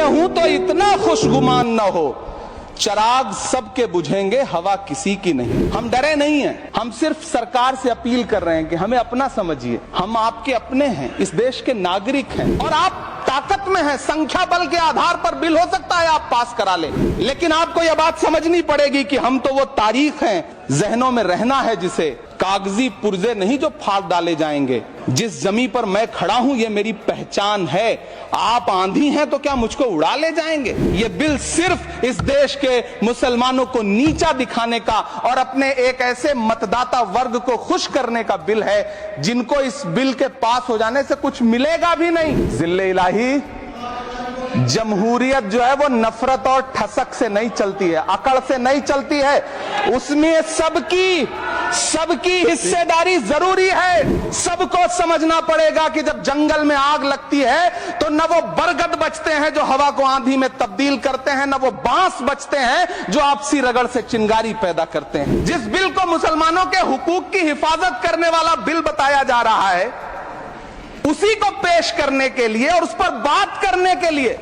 हूं तो इतना खुशगुमान न हो, चराग सबके बुझेंगे हवा किसी की नहीं। हम डरे नहीं हैं, हम सिर्फ सरकार से अपील कर रहे हैं कि हमें अपना समझिए, हम आपके अपने हैं, इस देश के नागरिक हैं और आप ताकत में हैं। संख्या बल के आधार पर बिल हो सकता है आप पास करा ले, लेकिन आपको यह बात समझनी पड़ेगी कि हम तो वो तारीख हैं, जहनों में रहना है जिसे, कागजी पुर्जे नहीं जो फाड़ डाले जाएंगे। जिस जमीन पर मैं खड़ा हूं ये मेरी पहचान है। आप आंधी हैं तो क्या मुझको उड़ा ले जाएंगे? ये बिल सिर्फ इस देश के मुसलमानों को नीचा दिखाने का और अपने एक ऐसे मतदाता वर्ग को खुश करने का बिल है जिनको इस बिल के पास हो जाने से कुछ मिलेगा भी नहीं। जिल्ले इलाही, जमहूरियत जो है वो नफरत और ठसक से नहीं चलती है, अकड़ से नहीं चलती है, उसमें सबकी हिस्सेदारी जरूरी है। सबको समझना पड़ेगा कि जब जंगल में आग लगती है तो न वो बरगद बचते हैं जो हवा को आंधी में तब्दील करते हैं, न वो बांस बचते हैं जो आपसी रगड़ से चिंगारी पैदा करते हैं। जिस बिल को मुसलमानों के हुकूक की हिफाजत करने वाला बिल बताया जा रहा है, उसी को पेश करने के लिए और उस पर बात करने के लिए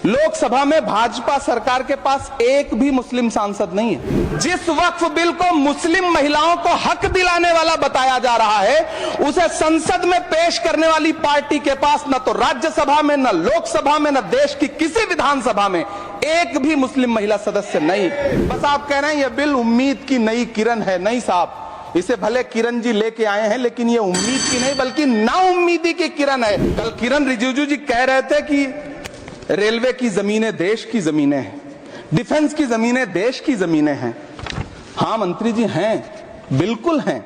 लोकसभा में भाजपा सरकार के पास एक भी मुस्लिम सांसद नहीं है। जिस वक्फ बिल को मुस्लिम महिलाओं को हक दिलाने वाला बताया जा रहा है, उसे संसद में पेश करने वाली पार्टी के पास न तो राज्यसभा में, न लोकसभा में, न देश की किसी विधानसभा में एक भी मुस्लिम महिला सदस्य नहीं। बस आप कह रहे हैं यह बिल उम्मीद की नई किरण है। नहीं साहब, इसे भले किरण जी लेके आए हैं, लेकिन ये उम्मीद की नहीं बल्कि नाउम्मीदी की किरण है। कल किरण रिजिजू जी कह रहे थे कि रेलवे की जमीनें देश की जमीनें हैं, डिफेंस की जमीनें देश की जमीनें हैं। हाँ मंत्री जी हैं, बिल्कुल हैं।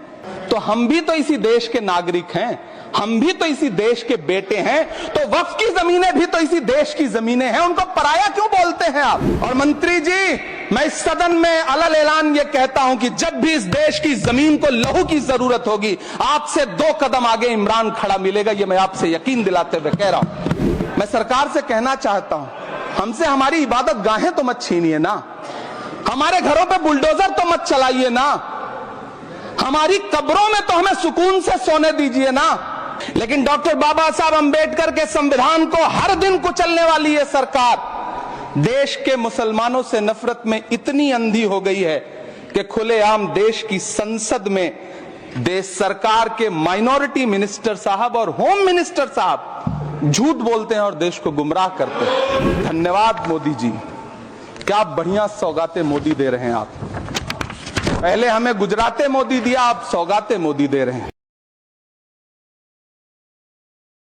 तो हम भी तो इसी देश के नागरिक हैं, हम भी तो इसी देश के बेटे हैं, तो वक्फ की जमीनें भी तो इसी देश की जमीनें हैं, उनको पराया क्यों बोलते हैं आप? और मंत्री जी, मैं इस सदन में अलग ऐलान ये कहता हूं कि जब भी इस देश की जमीन को लहू की जरूरत होगी, आपसे 2 कदम आगे इमरान खड़ा मिलेगा, ये मैं आपसे यकीन दिलाते हुए कह रहा हूं। मैं सरकार से कहना चाहता हूं, हमसे हमारी इबादत गाहें तो मत छीनिए ना, हमारे घरों पे बुलडोजर तो मत चलाइए ना, हमारी कब्रों में तो हमें सुकून से सोने दीजिए ना। लेकिन डॉक्टर बाबा साहब अंबेडकर के संविधान को हर दिन कुचलने वाली ये सरकार देश के मुसलमानों से नफरत में इतनी अंधी हो गई है कि खुलेआम देश की संसद में देश सरकार के माइनॉरिटी मिनिस्टर साहब और होम मिनिस्टर साहब झूठ बोलते हैं और देश को गुमराह करते हैं। धन्यवाद मोदी जी, क्या बढ़िया सौगातें मोदी दे रहे हैं आप। पहले हमें गुजराते मोदी दिया, आप सौगातें मोदी दे रहे हैं।